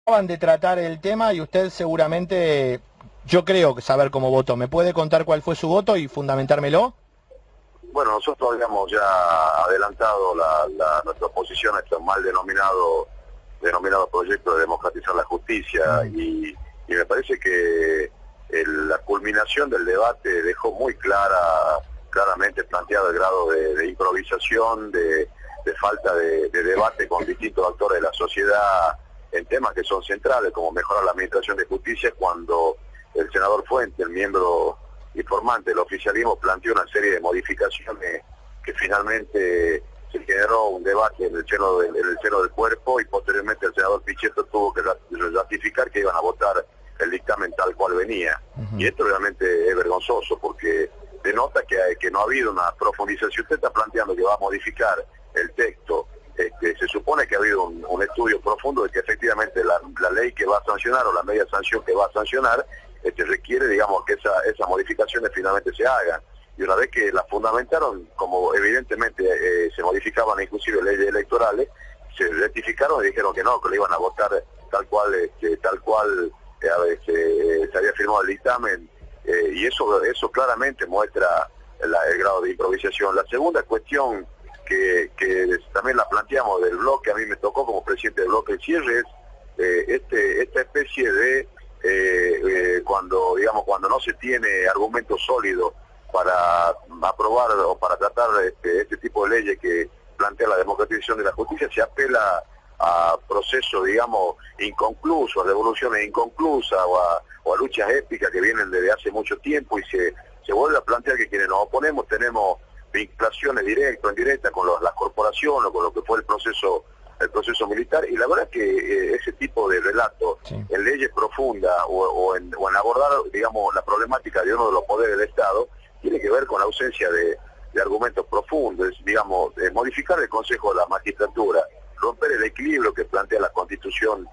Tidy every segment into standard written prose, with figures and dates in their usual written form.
Acaban de tratar el tema y usted seguramente, yo creo saber cómo votó. ¿Me puede contar cuál fue su voto y fundamentármelo? Bueno, nosotros habíamos ya adelantado nuestra oposición a este mal denominado proyecto de democratizar la justicia y me parece que la culminación del debate dejó muy claramente planteado el grado de improvisación, de falta de debate con distintos actores de la sociedad en temas que son centrales, como mejorar la administración de justicia, cuando el senador Fuentes, el miembro informante del oficialismo, planteó una serie de modificaciones que finalmente se generó un debate en el seno del cuerpo, y posteriormente el senador Pichetto tuvo que ratificar que iban a votar el dictamen tal cual venía. Y esto realmente es vergonzoso, porque denota que no ha habido una profundización. Si usted está planteando que va a modificar el texto, se supone que ha habido un estudio profundo de que efectivamente la ley que va a sancionar, o la media sanción que va a sancionar, requiere, digamos, que esas modificaciones finalmente se hagan. Y una vez que las fundamentaron, como evidentemente se modificaban inclusive leyes electorales, se rectificaron y dijeron que no, que le iban a votar tal cual se había firmado el dictamen, y eso claramente muestra el grado de improvisación. La segunda cuestión que también la planteamos del bloque, a mí me tocó como presidente del bloque el cierre, es esta especie de cuando no se tiene argumentos sólidos para aprobar o para tratar este tipo de leyes que plantea la democratización de la justicia, se apela a procesos, digamos, inconclusos, a revoluciones inconclusas o a luchas épicas que vienen desde hace mucho tiempo, y se vuelve a plantear que quienes nos oponemos tenemos vinculaciones directas o indirectas con las corporaciones o con lo que fue el proceso militar. Y la verdad es que ese tipo de relato en leyes profundas o en abordar, digamos, la problemática de uno de los poderes del Estado tiene que ver con la ausencia de argumentos profundos, digamos, modificar el Consejo de la Magistratura, romper el equilibrio que plantea la Constitución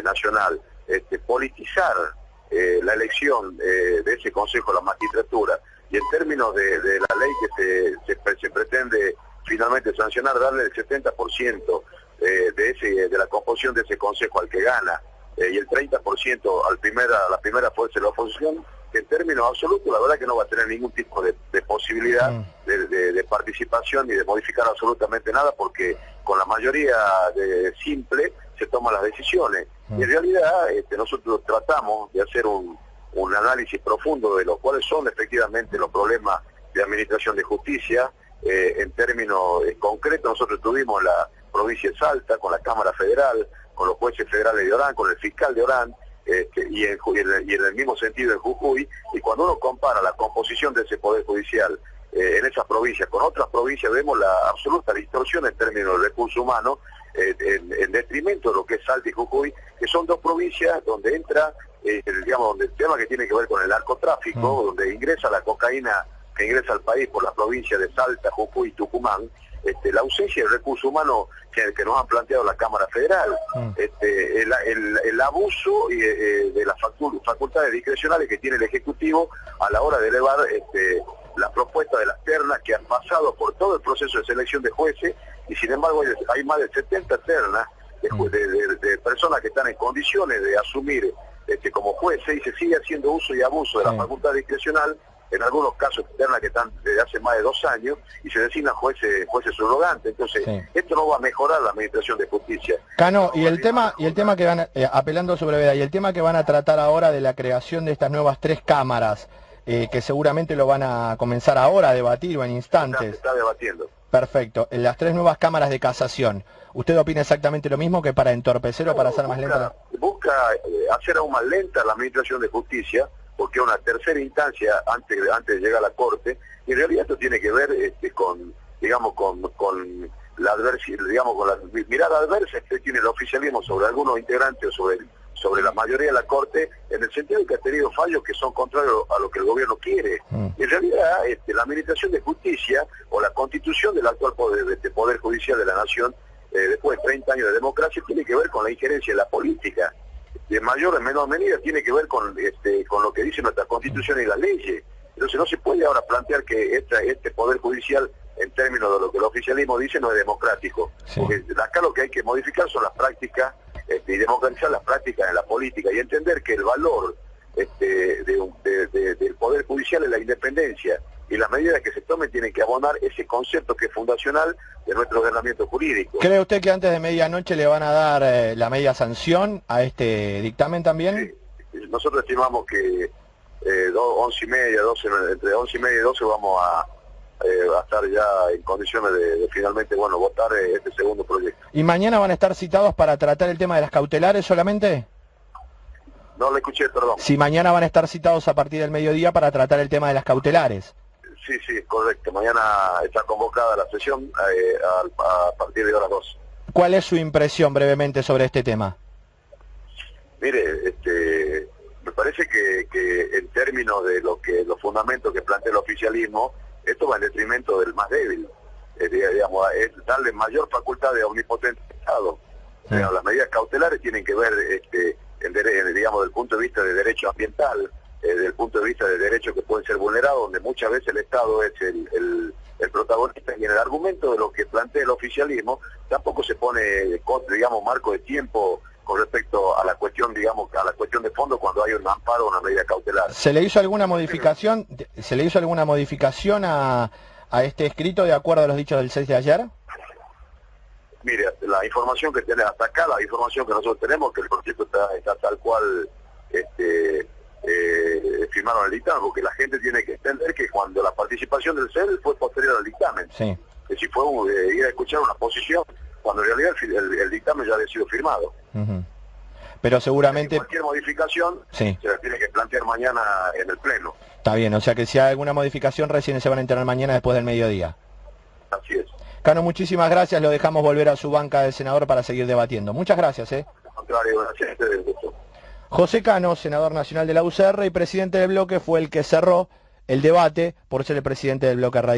Nacional, politizar la elección de ese Consejo de la Magistratura, y en términos de la ley que se pretende finalmente sancionar, darle el 70% de la composición de ese consejo al que gana, y el 30% a la primera fuerza de la oposición, que en términos absolutos la verdad que no va a tener ningún tipo de posibilidad de participación ni de modificar absolutamente nada, porque con la mayoría simple se toman las decisiones. Y en realidad nosotros tratamos de hacer un análisis profundo de los cuales son efectivamente los problemas de administración de justicia. En términos concretos, nosotros tuvimos la provincia de Salta, con la Cámara Federal, con los jueces federales de Orán, con el fiscal de Orán, y en el mismo sentido en Jujuy. Y cuando uno compara la composición de ese Poder Judicial en esas provincias con otras provincias, vemos la absoluta distorsión en términos de recursos humanos, en detrimento de lo que es Salta y Jujuy, que son dos provincias donde entra, donde el tema que tiene que ver con el narcotráfico, donde ingresa la cocaína que ingresa al país por las provincias de Salta, Jujuy y Tucumán, la ausencia de recursos humanos que nos han planteado la Cámara Federal, el abuso de las facultades discrecionales que tiene el Ejecutivo a la hora de elevar la propuesta de las ternas, que han pasado por todo el proceso de selección de jueces, y sin embargo hay más de 70 ternas de personas que están en condiciones de asumir como jueces, y se sigue haciendo uso y abuso de la facultad discrecional, en algunos casos ternas que están desde hace más de 2 años, y se designan jueces subrogantes. Entonces, esto no va a mejorar la administración de justicia. Cano, y el tema que van apelando a su brevedad, y el tema que van a tratar ahora de la creación de estas nuevas 3 cámaras, que seguramente lo van a comenzar ahora a debatir o en instantes. Se está debatiendo. Perfecto. En las 3 nuevas cámaras de casación, ¿usted opina exactamente lo mismo, que para entorpecer o para hacer más lenta? Busca hacer aún más lenta la administración de justicia, porque es una tercera instancia antes de llegar a la Corte, y en realidad esto tiene que ver con la adversidad, con la mirada adversa que tiene el oficialismo sobre algunos integrantes o sobre la mayoría de la Corte, en el sentido de que ha tenido fallos que son contrarios a lo que el gobierno quiere. En realidad, la administración de justicia o la constitución del actual poder Judicial de la Nación, después de 30 años de democracia, tiene que ver con la injerencia en la política. De mayor o en menor medida tiene que ver con lo que dice nuestra Constitución y las leyes. Entonces no se puede ahora plantear que este Poder Judicial, en términos de lo que el oficialismo dice, no es democrático. Porque acá lo que hay que modificar son las prácticas y democratizar las prácticas en la política y entender que el valor del Poder Judicial es la independencia y las medidas que se tomen tienen que abonar ese concepto que es fundacional de nuestro ordenamiento jurídico. ¿Cree usted que antes de medianoche le van a dar la media sanción a este dictamen también? Sí. Nosotros estimamos que 11:30, 12, entre 11:30 y 12 vamos a estar ya en condiciones de finalmente votar este segundo proyecto. ¿Y mañana van a estar citados para tratar el tema de las cautelares solamente? No le escuché, perdón. Si mañana van a estar citados a partir del mediodía para tratar el tema de las cautelares. Sí, correcto. Mañana está convocada la sesión a partir de horas 2. ¿Cuál es su impresión brevemente sobre este tema? Mire, me parece que en términos de los fundamentos que plantea el oficialismo, esto va en detrimento del más débil. Digamos, es darle mayor facultad de omnipotente Estado. Sí. Las medidas cautelares tienen que ver, digamos, del punto de vista de derecho ambiental, desde el punto de vista de derechos que pueden ser vulnerados, donde muchas veces el Estado es el protagonista, y en el argumento de lo que plantea el oficialismo tampoco se pone, digamos, marco de tiempo con respecto a la cuestión, digamos, a la cuestión de fondo cuando hay un amparo o una medida cautelar. ¿Se le hizo alguna modificación? ¿Se le hizo alguna modificación a este escrito de acuerdo a los dichos del 6 de ayer? Mire, la información que tiene hasta acá, la información que nosotros tenemos, que el proyecto está tal cual firmaron el dictamen, porque la gente tiene que entender que cuando la participación del CEL fue posterior al dictamen, sí, que si fue ir a escuchar una posición, cuando en realidad el dictamen ya había sido firmado. Pero seguramente... Cualquier modificación se la tiene que plantear mañana en el Pleno. Está bien, o sea que si hay alguna modificación recién se van a enterar mañana después del mediodía. Así es. Cano, muchísimas gracias, lo dejamos volver a su banca del senador para seguir debatiendo. Muchas gracias. Al contrario, gracias a ustedes. José Cano, senador nacional de la UCR y presidente del bloque, fue el que cerró el debate por ser el presidente del bloque radical.